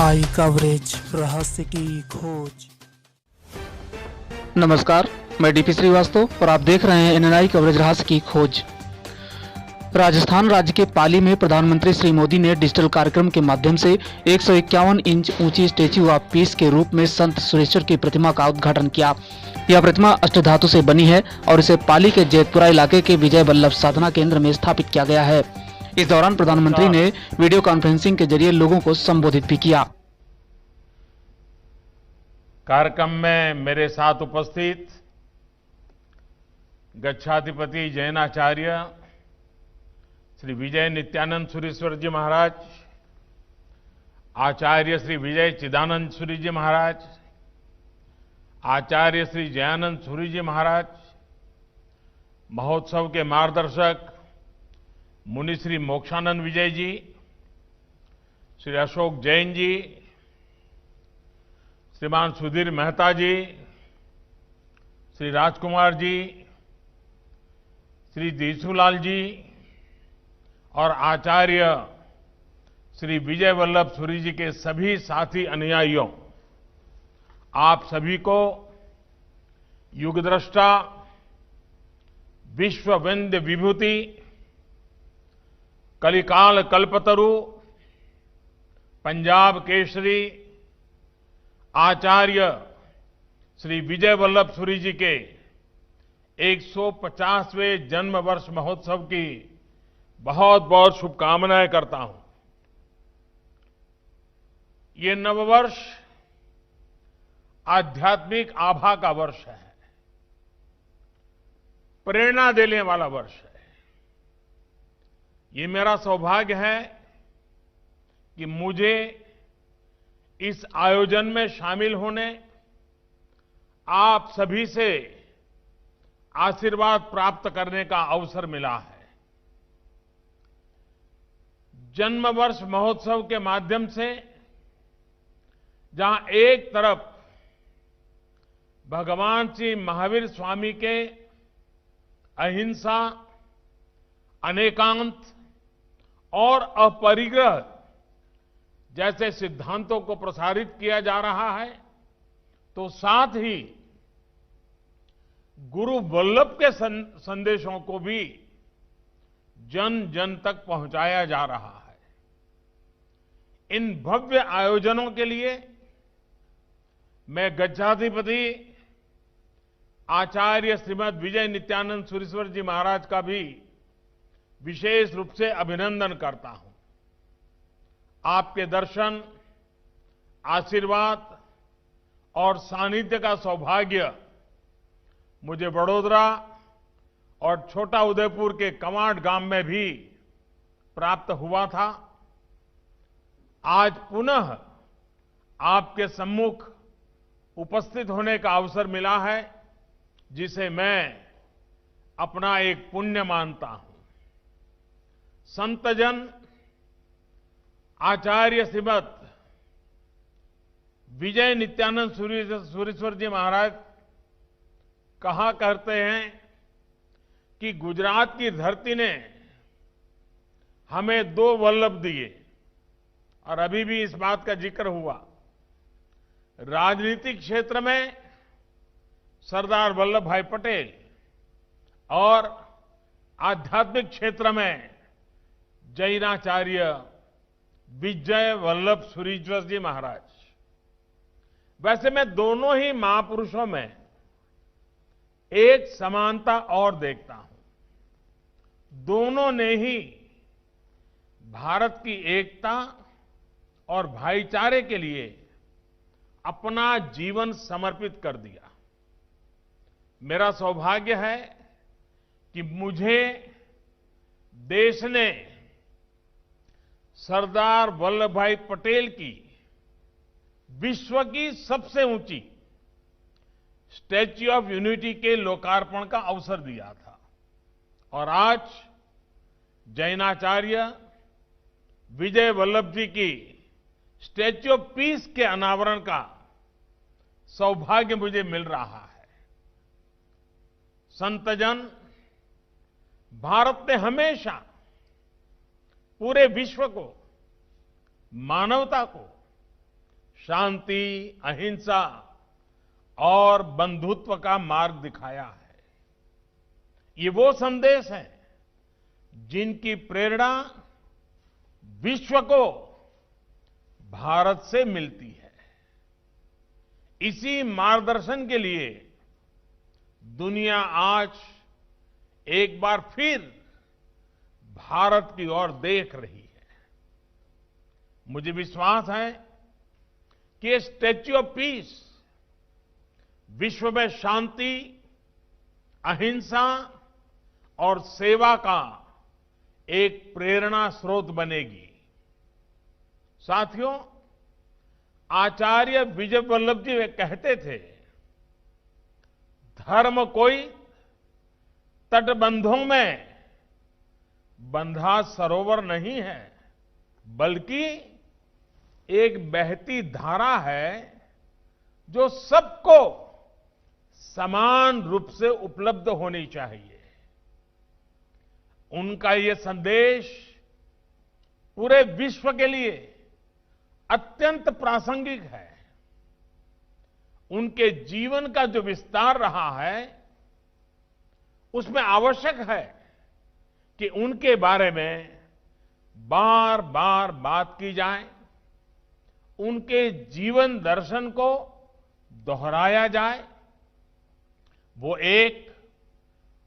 आई coverage रहस्य की खोज। नमस्कार, मैं डीपी श्रीवास्तव और आप देख रहे हैं एनएनआई कवरेज रहस्य की खोज। राजस्थान राज्य के पाली में प्रधानमंत्री श्री मोदी ने डिजिटल कार्यक्रम के माध्यम से 151 इंच ऊंची स्टैच्यू ऑफ पीस के रूप में संत सुरेश्वर की प्रतिमा का उद्घाटन किया। यह प्रतिमा अष्टधातु से बनी है और इसे पाली के जैतपुरा इलाके के विजय वल्लभ साधना केंद्र में स्थापित किया गया है। इस दौरान प्रधानमंत्री ने वीडियो कॉन्फ्रेंसिंग के जरिए लोगों को संबोधित भी किया। कार्यक्रम में मेरे साथ उपस्थित गच्छाधिपति जैनाचार्य श्री विजय नित्यानंद सुरीश्वर जी महाराज, आचार्य श्री विजय चिदानंद सूरी जी महाराज, आचार्य श्री जयानंद सूरी जी महाराज, महोत्सव के मार्गदर्शक मुनि श्री मोक्षानंद विजय जी, श्री अशोक जैन जी, श्रीमान सुधीर मेहता जी, श्री राजकुमार जी, श्री देसूलाल जी और आचार्य श्री विजय वल्लभ सूरी जी के सभी साथी अनुयायियों, आप सभी को युगद्रष्टा, विश्व वंद्य विभूति, कलिकाल कल्पतरु, पंजाब केसरी आचार्य श्री विजय वल्लभ सूरी जी के 150वें जन्म वर्ष महोत्सव की बहुत बहुत शुभकामनाएं करता हूं। ये नववर्ष आध्यात्मिक आभा का वर्ष है, प्रेरणा देने वाला वर्ष है। ये मेरा सौभाग्य है कि मुझे इस आयोजन में शामिल होने, आप सभी से आशीर्वाद प्राप्त करने का अवसर मिला है। जन्म वर्ष महोत्सव के माध्यम से जहां एक तरफ भगवान श्री महावीर स्वामी के अहिंसा, अनेकांत और अपरिग्रह जैसे सिद्धांतों को प्रसारित किया जा रहा है, तो साथ ही गुरु वल्लभ के संदेशों को भी जन जन तक पहुंचाया जा रहा है। इन भव्य आयोजनों के लिए मैं गच्छाधिपति आचार्य श्रीमद विजय नित्यानंद सुरीश्वर जी महाराज का भी विशेष रूप से अभिनंदन करता हूं। आपके दर्शन, आशीर्वाद और सानिध्य का सौभाग्य मुझे वडोदरा और छोटा उदयपुर के कमांड गांव में भी प्राप्त हुआ था। आज पुनः आपके सम्मुख उपस्थित होने का अवसर मिला है, जिसे मैं अपना एक पुण्य मानता हूं। संतजन आचार्य श्रीमद विजय नित्यानंद सुरीश्वर जी महाराज कहा करते हैं कि गुजरात की धरती ने हमें दो वल्लभ दिए, और अभी भी इस बात का जिक्र हुआ। राजनीतिक क्षेत्र में सरदार वल्लभ भाई पटेल और आध्यात्मिक क्षेत्र में जैनाचार्य विजय वल्लभ सुरीश्वर जी महाराज। वैसे मैं दोनों ही महापुरुषों में एक समानता और देखता हूं। दोनों ने ही भारत की एकता और भाईचारे के लिए अपना जीवन समर्पित कर दिया। मेरा सौभाग्य है कि मुझे देश ने सरदार वल्लभ भाई पटेल की विश्व की सबसे ऊंची स्टैच्यू ऑफ यूनिटी के लोकार्पण का अवसर दिया था, और आज जैनाचार्य विजय वल्लभ जी की स्टैच्यू ऑफ पीस के अनावरण का सौभाग्य मुझे मिल रहा है। संतजन, भारत ने हमेशा पूरे विश्व को, मानवता को शांति, अहिंसा और बंधुत्व का मार्ग दिखाया है। ये वो संदेश हैं जिनकी प्रेरणा विश्व को भारत से मिलती है। इसी मार्गदर्शन के लिए दुनिया आज एक बार फिर भारत की ओर देख रही है। मुझे विश्वास है कि ये स्टैच्यू ऑफ पीस विश्व में शांति, अहिंसा और सेवा का एक प्रेरणा स्रोत बनेगी। साथियों, आचार्य विजय वल्लभ जी वे कहते थे, धर्म कोई तटबंधों में बंधा सरोवर नहीं है, बल्कि एक बहती धारा है जो सबको समान रूप से उपलब्ध होनी चाहिए। उनका ये संदेश पूरे विश्व के लिए अत्यंत प्रासंगिक है। उनके जीवन का जो विस्तार रहा है, उसमें आवश्यक है कि उनके बारे में बार बार बात की जाए, उनके जीवन दर्शन को दोहराया जाए। वो एक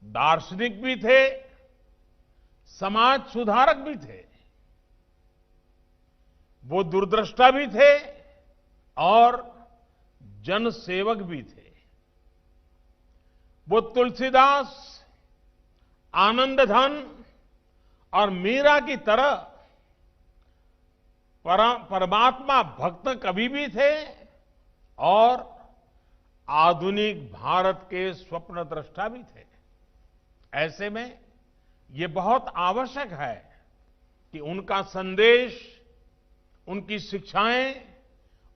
दार्शनिक भी थे, समाज सुधारक भी थे, वो दूरदृष्टा भी थे और जनसेवक भी थे। वो तुलसीदास, आनंदधन और मीरा की तरह परमात्मा भक्त कवि भी थे और आधुनिक भारत के स्वप्न दृष्टा भी थे। ऐसे में ये बहुत आवश्यक है कि उनका संदेश, उनकी शिक्षाएं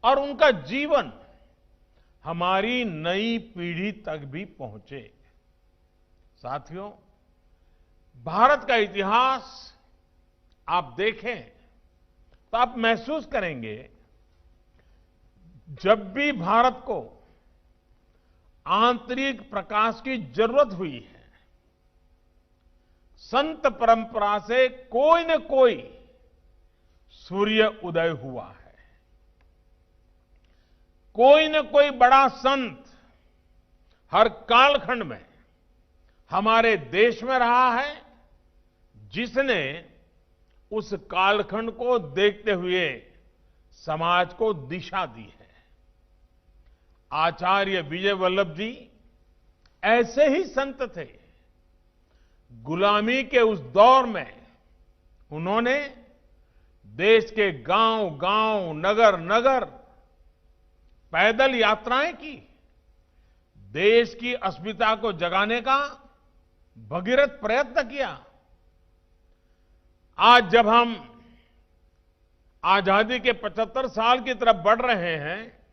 और उनका जीवन हमारी नई पीढ़ी तक भी पहुंचे। साथियों, भारत का इतिहास आप देखें तो आप महसूस करेंगे, जब भी भारत को आंतरिक प्रकाश की जरूरत हुई है, संत परंपरा से कोई न कोई सूर्य उदय हुआ है। कोई न कोई बड़ा संत हर कालखंड में हमारे देश में रहा है, जिसने उस कालखंड को देखते हुए समाज को दिशा दी है। आचार्य विजय वल्लभ जी ऐसे ही संत थे। गुलामी के उस दौर में उन्होंने देश के गांव-गांव, नगर-नगर पैदल यात्राएं की, देश की अस्मिता को जगाने का भगीरथ प्रयत्न किया। आज जब हम आजादी के 75 साल की तरफ बढ़ रहे हैं,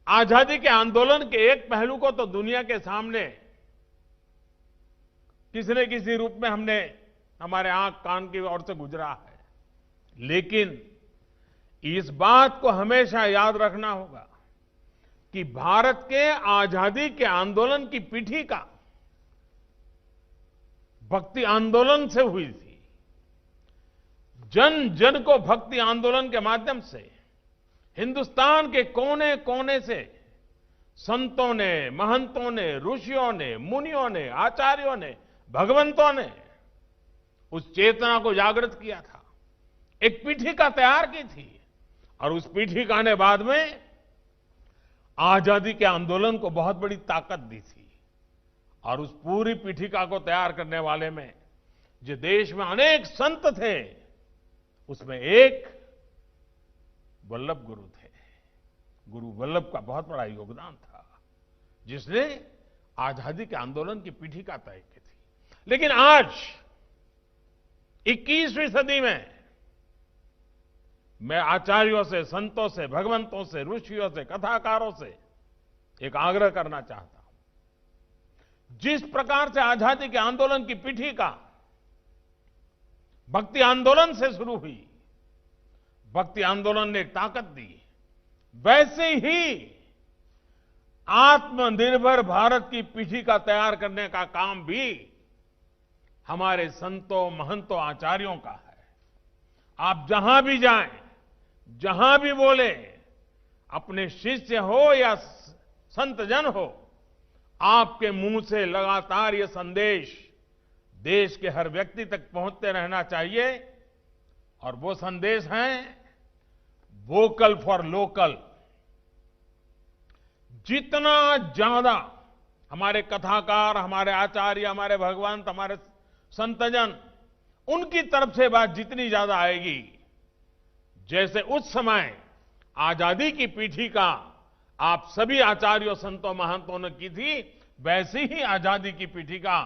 आजादी के आंदोलन के एक पहलू को तो दुनिया के सामने किसी न किसी रूप में हमने हमारे आंख कान की ओर से गुजरा है, लेकिन इस बात को हमेशा याद रखना होगा कि भारत के आजादी के आंदोलन की पीठिका भक्ति आंदोलन से हुई थी। जन जन को भक्ति आंदोलन के माध्यम से हिंदुस्तान के कोने कोने से संतों ने, महंतों ने, ऋषियों ने, मुनियों ने, आचार्यों ने, भगवंतों ने उस चेतना को जागृत किया था, एक पीठिका तैयार की थी और उस पीठिका ने बाद में आजादी के आंदोलन को बहुत बड़ी ताकत दी थी। और उस पूरी पीठिका को तैयार करने वाले में जो देश में अनेक संत थे, उसमें एक वल्लभ गुरु थे। गुरु वल्लभ का बहुत बड़ा योगदान था, जिसने आजादी के आंदोलन की पीठिका तय की थी। लेकिन आज 21वीं सदी में मैं आचार्यों से, संतों से, भगवंतों से, ऋषियों से, कथाकारों से एक आग्रह करना चाहता हूं। जिस प्रकार से आजादी के आंदोलन की पीठिका भक्ति आंदोलन से शुरू हुई, भक्ति आंदोलन ने ताकत दी, वैसे ही आत्मनिर्भर भारत की पीठिका तैयार करने का काम भी हमारे संतों, महंतों, आचार्यों का है। आप जहां भी जाएं, जहां भी बोले, अपने शिष्य हो या संतजन हो, आपके मुंह से लगातार ये संदेश देश के हर व्यक्ति तक पहुंचते रहना चाहिए। और वो संदेश है वोकल फॉर लोकल। जितना ज्यादा हमारे कथाकार, हमारे आचार्य, हमारे भगवंत, हमारे संतजन, उनकी तरफ से बात जितनी ज्यादा आएगी, जैसे उस समय आजादी की पीठिका आप सभी आचार्यों, संतों, महंतों ने की थी, वैसी ही आजादी की पीठिका,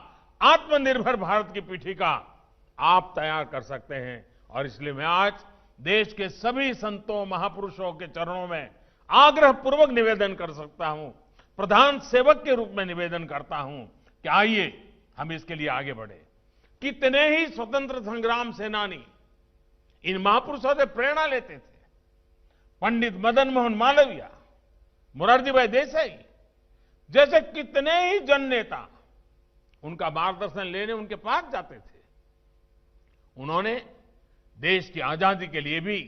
आत्मनिर्भर भारत की पीठिका आप तैयार कर सकते हैं। और इसलिए मैं आज देश के सभी संतों, महापुरुषों के चरणों में आग्रह पूर्वक निवेदन कर सकता हूं, प्रधान सेवक के रूप में निवेदन करता हूं कि आइए हम इसके लिए आगे बढ़े। कितने ही स्वतंत्र संग्राम सेनानी इन महापुरुषों से प्रेरणा लेते थे। पंडित मदन मोहन मालवीय, मोरारजी भाई देसाई जैसे कितने ही जन नेता उनका मार्गदर्शन लेने उनके पास जाते थे। उन्होंने देश की आजादी के लिए भी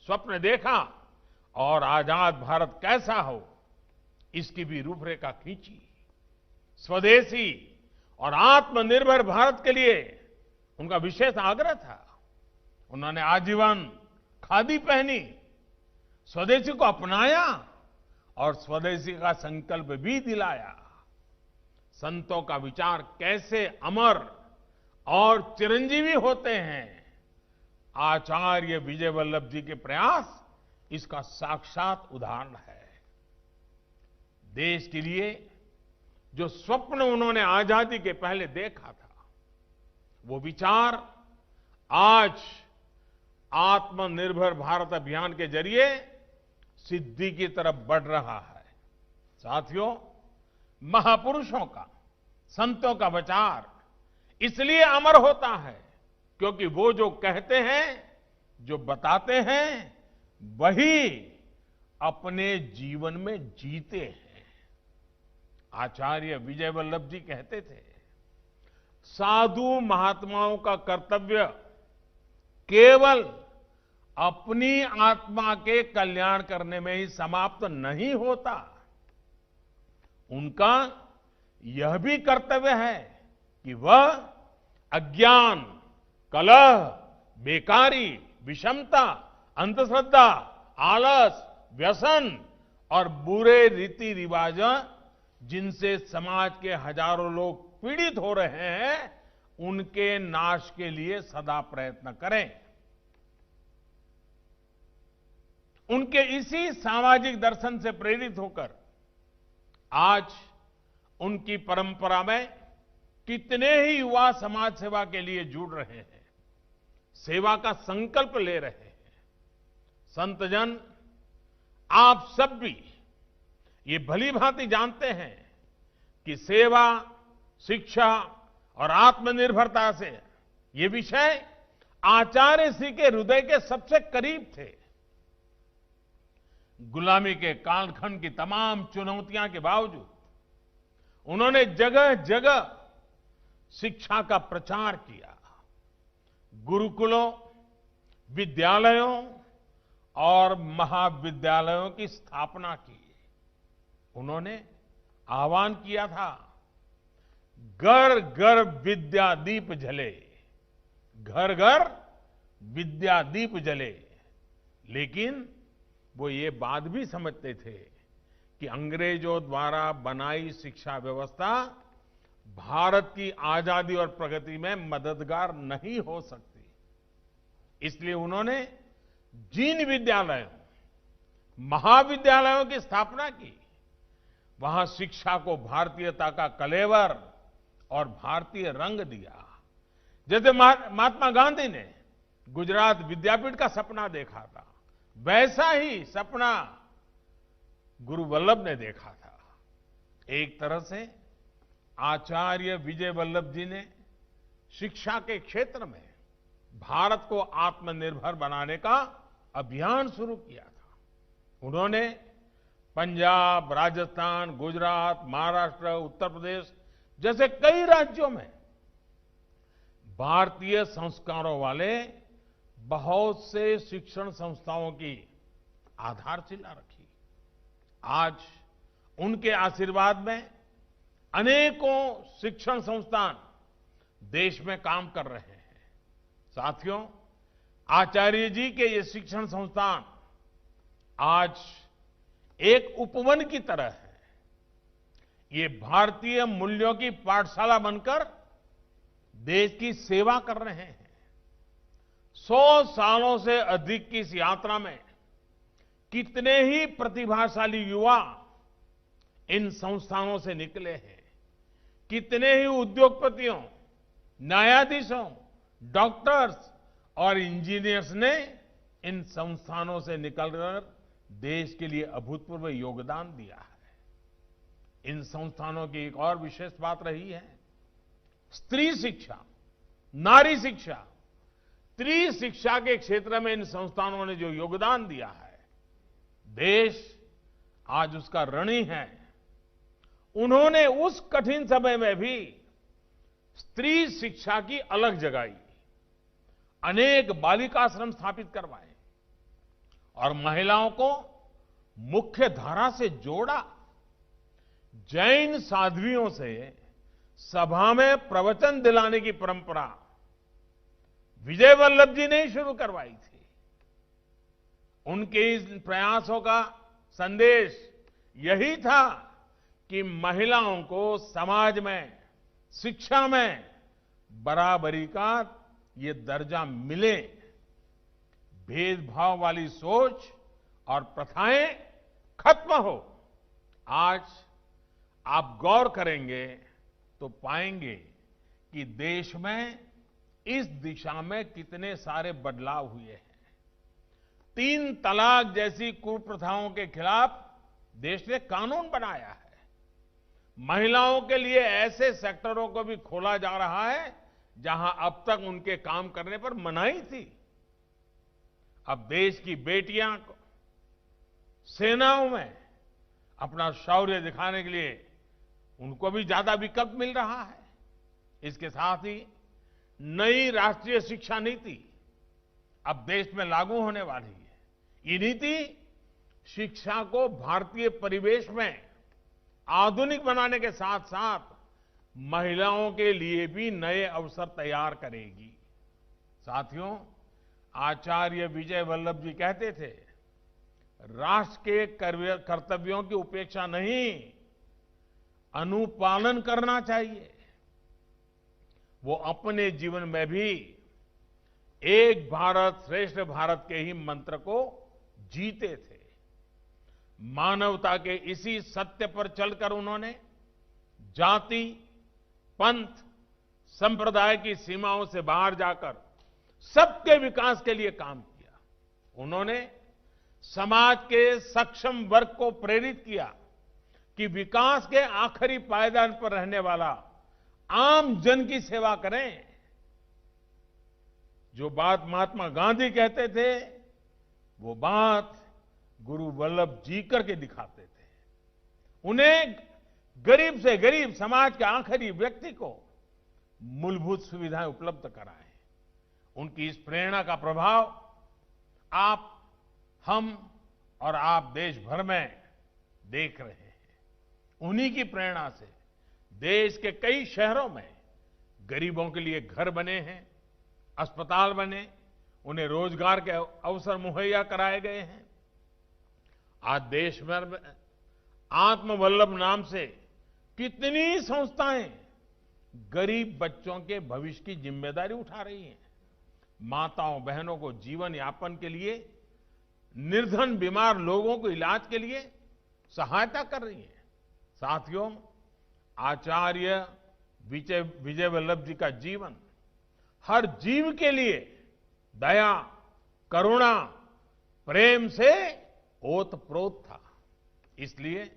स्वप्न देखा और आजाद भारत कैसा हो, इसकी भी रूपरेखा खींची। स्वदेशी और आत्मनिर्भर भारत के लिए उनका विशेष आग्रह था। उन्होंने आजीवन खादी पहनी, स्वदेशी को अपनाया और स्वदेशी का संकल्प भी दिलाया। संतों का विचार कैसे अमर और चिरंजीवी होते हैं, आचार्य विजय वल्लभ जी के प्रयास इसका साक्षात उदाहरण है। देश के लिए जो स्वप्न उन्होंने आजादी के पहले देखा था, वो विचार आज आत्मनिर्भर भारत अभियान के जरिए सिद्धि की तरफ बढ़ रहा है। साथियों, महापुरुषों का, संतों का विचार इसलिए अमर होता है क्योंकि वो जो कहते हैं, जो बताते हैं, वही अपने जीवन में जीते हैं। आचार्य विजय वल्लभ जी कहते थे, साधु महात्माओं का कर्तव्य केवल अपनी आत्मा के कल्याण करने में ही समाप्त नहीं होता। उनका यह भी कर्तव्य है कि वह अज्ञान, कलह, बेकारी, विषमता, अंधश्रद्धा, आलस, व्यसन और बुरे रीति रिवाज जिनसे समाज के हजारों लोग पीड़ित हो रहे हैं, उनके नाश के लिए सदा प्रयत्न करें। उनके इसी सामाजिक दर्शन से प्रेरित होकर आज उनकी परंपरा में कितने ही युवा समाज सेवा के लिए जुड़ रहे हैं, सेवा का संकल्प ले रहे हैं। संतजन, आप सब भी ये भली भांति जानते हैं कि सेवा, शिक्षा और आत्मनिर्भरता से ये विषय आचार्य श्री के हृदय के सबसे करीब थे। गुलामी के कालखंड की तमाम चुनौतियां के बावजूद उन्होंने जगह जगह शिक्षा का प्रचार किया। गुरुकुलों, विद्यालयों और महाविद्यालयों की स्थापना की। उन्होंने आह्वान किया था, घर घर विद्या दीप जले, घर घर विद्या दीप जले। लेकिन वो ये बात भी समझते थे कि अंग्रेजों द्वारा बनाई शिक्षा व्यवस्था भारत की आजादी और प्रगति में मददगार नहीं हो सकती। इसलिए उन्होंने जिन विद्यालयों, महाविद्यालयों की स्थापना की, वहां शिक्षा को भारतीयता का कलेवर और भारतीय रंग दिया। जैसे महात्मा गांधी ने गुजरात विद्यापीठ का सपना देखा था, वैसा ही सपना गुरु वल्लभ ने देखा था। एक तरह से आचार्य विजय वल्लभ जी ने शिक्षा के क्षेत्र में भारत को आत्मनिर्भर बनाने का अभियान शुरू किया था। उन्होंने पंजाब, राजस्थान, गुजरात, महाराष्ट्र, उत्तर प्रदेश जैसे कई राज्यों में भारतीय संस्कारों वाले बहुत से शिक्षण संस्थाओं की आधारशिला रखी। आज उनके आशीर्वाद में अनेकों शिक्षण संस्थान देश में काम कर रहे हैं। साथियों, आचार्य जी के ये शिक्षण संस्थान आज एक उपवन की तरह है। ये भारतीय मूल्यों की पाठशाला बनकर देश की सेवा कर रहे हैं। 100 सालों से अधिक की इस यात्रा में कितने ही प्रतिभाशाली युवा इन संस्थानों से निकले हैं। कितने ही उद्योगपतियों, न्यायाधीशों, डॉक्टर्स और इंजीनियर्स ने इन संस्थानों से निकलकर देश के लिए अभूतपूर्व योगदान दिया है। इन संस्थानों की एक और विशेष बात रही है स्त्री शिक्षा, नारी शिक्षा, त्रिशिक्षा के क्षेत्र में इन संस्थानों ने जो योगदान दिया है, देश आज उसका ऋणी है। उन्होंने उस कठिन समय में भी स्त्री शिक्षा की अलग जगाई, अनेक बालिकाश्रम स्थापित करवाए और महिलाओं को मुख्य धारा से जोड़ा। जैन साध्वियों से सभा में प्रवचन दिलाने की परंपरा विजय वल्लभ जी ने ही शुरू करवाई थी। उनके इस प्रयासों का संदेश यही था कि महिलाओं को समाज में, शिक्षा में बराबरी का ये दर्जा मिले। भेदभाव वाली सोच और प्रथाएं खत्म हो। आज आप गौर करेंगे तो पाएंगे कि देश में इस दिशा में कितने सारे बदलाव हुए हैं। 3 तलाक जैसी कुप्रथाओं के खिलाफ देश ने कानून बनाया है। महिलाओं के लिए ऐसे सेक्टरों को भी खोला जा रहा है जहां अब तक उनके काम करने पर मनाही थी। अब देश की बेटियां को सेनाओं में अपना शौर्य दिखाने के लिए उनको भी ज्यादा विकल्प मिल रहा है। इसके साथ ही नई राष्ट्रीय शिक्षा नीति अब देश में लागू होने वाली है। ये नीति शिक्षा को भारतीय परिवेश में आधुनिक बनाने के साथ साथ महिलाओं के लिए भी नए अवसर तैयार करेगी। साथियों, आचार्य विजय वल्लभ जी कहते थे, राष्ट्र के कर्तव्यों की उपेक्षा नहीं, अनुपालन करना चाहिए। वो अपने जीवन में भी एक भारत श्रेष्ठ भारत के ही मंत्र को जीते थे। मानवता के इसी सत्य पर चलकर उन्होंने जाति, पंथ, संप्रदाय की सीमाओं से बाहर जाकर सबके विकास के लिए काम किया। उन्होंने समाज के सक्षम वर्ग को प्रेरित किया कि विकास के आखिरी पायदान पर रहने वाला आम जन की सेवा करें। जो बात महात्मा गांधी कहते थे, वो बात गुरु वल्लभ जी करके दिखाते थे। उन्हें गरीब से गरीब समाज के आखिरी व्यक्ति को मूलभूत सुविधाएं उपलब्ध कराएं। उनकी इस प्रेरणा का प्रभाव आप, हम और आप देश भर में देख रहे हैं। उन्हीं की प्रेरणा से देश के कई शहरों में गरीबों के लिए घर बने हैं, अस्पताल बने, उन्हें रोजगार के अवसर मुहैया कराए गए हैं। आज देश भर में आत्मवल्लभ नाम से कितनी संस्थाएं गरीब बच्चों के भविष्य की जिम्मेदारी उठा रही हैं। माताओं बहनों को जीवन यापन के लिए, निर्धन बीमार लोगों को इलाज के लिए सहायता कर रही हैं। साथियों, आचार्य विजय वल्लभ जी का जीवन हर जीव के लिए दया, करुणा, प्रेम से ओतप्रोत था। इसलिए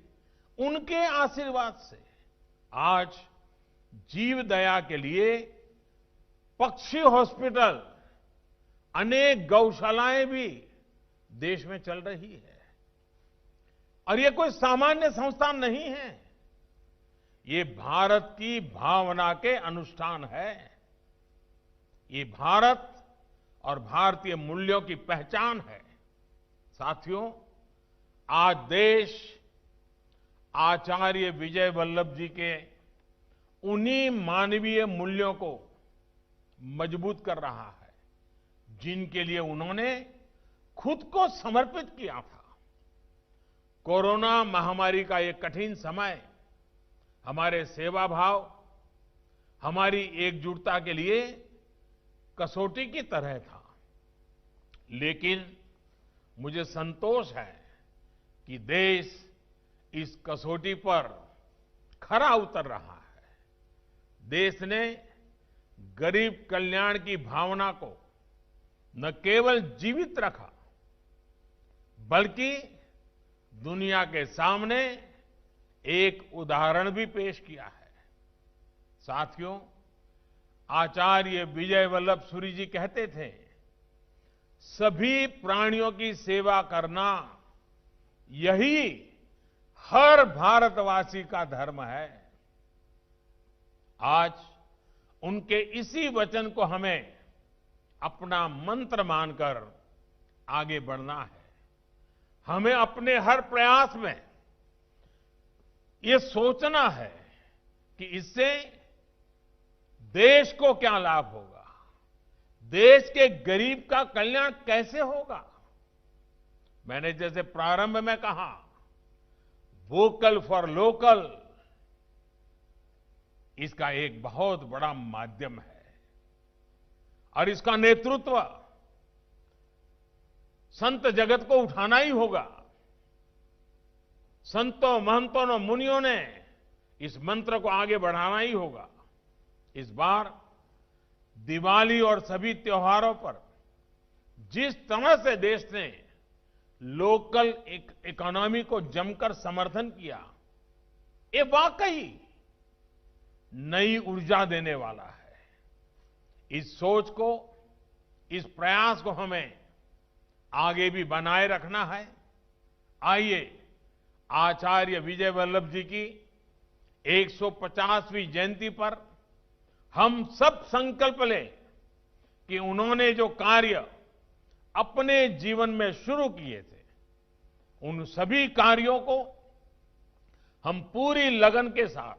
उनके आशीर्वाद से आज जीव दया के लिए पक्षी हॉस्पिटल, अनेक गौशालाएं भी देश में चल रही है। और ये कोई सामान्य संस्थान नहीं है, ये भारत की भावना के अनुष्ठान है। ये भारत और भारतीय मूल्यों की पहचान है। साथियों, आज देश आचार्य विजय वल्लभ जी के उन्हीं मानवीय मूल्यों को मजबूत कर रहा है, जिनके लिए उन्होंने खुद को समर्पित किया था। कोरोना महामारी का ये कठिन समय हमारे सेवा भाव, हमारी एकजुटता के लिए कसौटी की तरह था। लेकिन मुझे संतोष है कि देश इस कसौटी पर खरा उतर रहा है। देश ने गरीब कल्याण की भावना को न केवल जीवित रखा, बल्कि दुनिया के सामने एक उदाहरण भी पेश किया है। साथियों, आचार्य विजय वल्लभ सूरी जी कहते थे, सभी प्राणियों की सेवा करना यही हर भारतवासी का धर्म है। आज उनके इसी वचन को हमें अपना मंत्र मानकर आगे बढ़ना है। हमें अपने हर प्रयास में ये सोचना है कि इससे देश को क्या लाभ होगा, देश के गरीब का कल्याण कैसे होगा। मैंने जैसे प्रारंभ में कहा, वोकल फॉर लोकल इसका एक बहुत बड़ा माध्यम है और इसका नेतृत्व संत जगत को उठाना ही होगा। संतों, महंतों और मुनियों ने इस मंत्र को आगे बढ़ाना ही होगा। इस बार दिवाली और सभी त्योहारों पर जिस तरह से देश ने लोकल इकोनॉमी को जमकर समर्थन किया, ये वाकई नई ऊर्जा देने वाला है। इस सोच को, इस प्रयास को हमें आगे भी बनाए रखना है। आइए आचार्य विजय वल्लभ जी की 150वीं जयंती पर हम सब संकल्प लें कि उन्होंने जो कार्य अपने जीवन में शुरू किए थे, उन सभी कार्यों को हम पूरी लगन के साथ,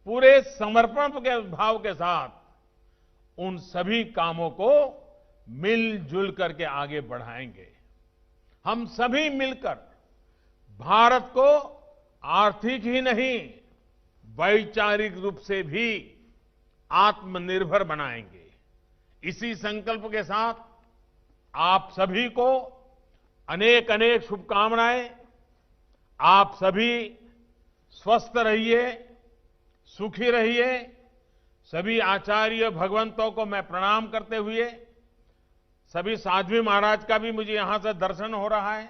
पूरे समर्पण के भाव के साथ उन सभी कामों को मिलजुल करके आगे बढ़ाएंगे। हम सभी मिलकर भारत को आर्थिक ही नहीं, वैचारिक रूप से भी आत्मनिर्भर बनाएंगे। इसी संकल्प के साथ आप सभी को अनेक अनेक शुभकामनाएं। आप सभी स्वस्थ रहिए, सुखी रहिए। सभी आचार्य भगवंतों को मैं प्रणाम करते हुए, सभी साध्वी महाराज का भी मुझे यहां से दर्शन हो रहा है,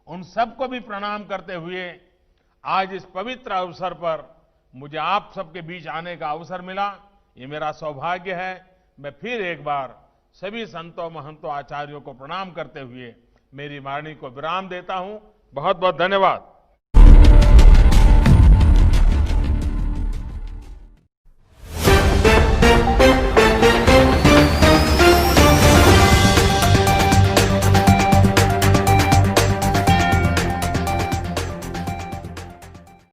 उन सबको भी प्रणाम करते हुए आज इस पवित्र अवसर पर मुझे आप सबके बीच आने का अवसर मिला, ये मेरा सौभाग्य है। मैं फिर एक बार सभी संतों, महंतों, आचार्यों को प्रणाम करते हुए मेरी वाणी को विराम देता हूं। बहुत बहुत धन्यवाद।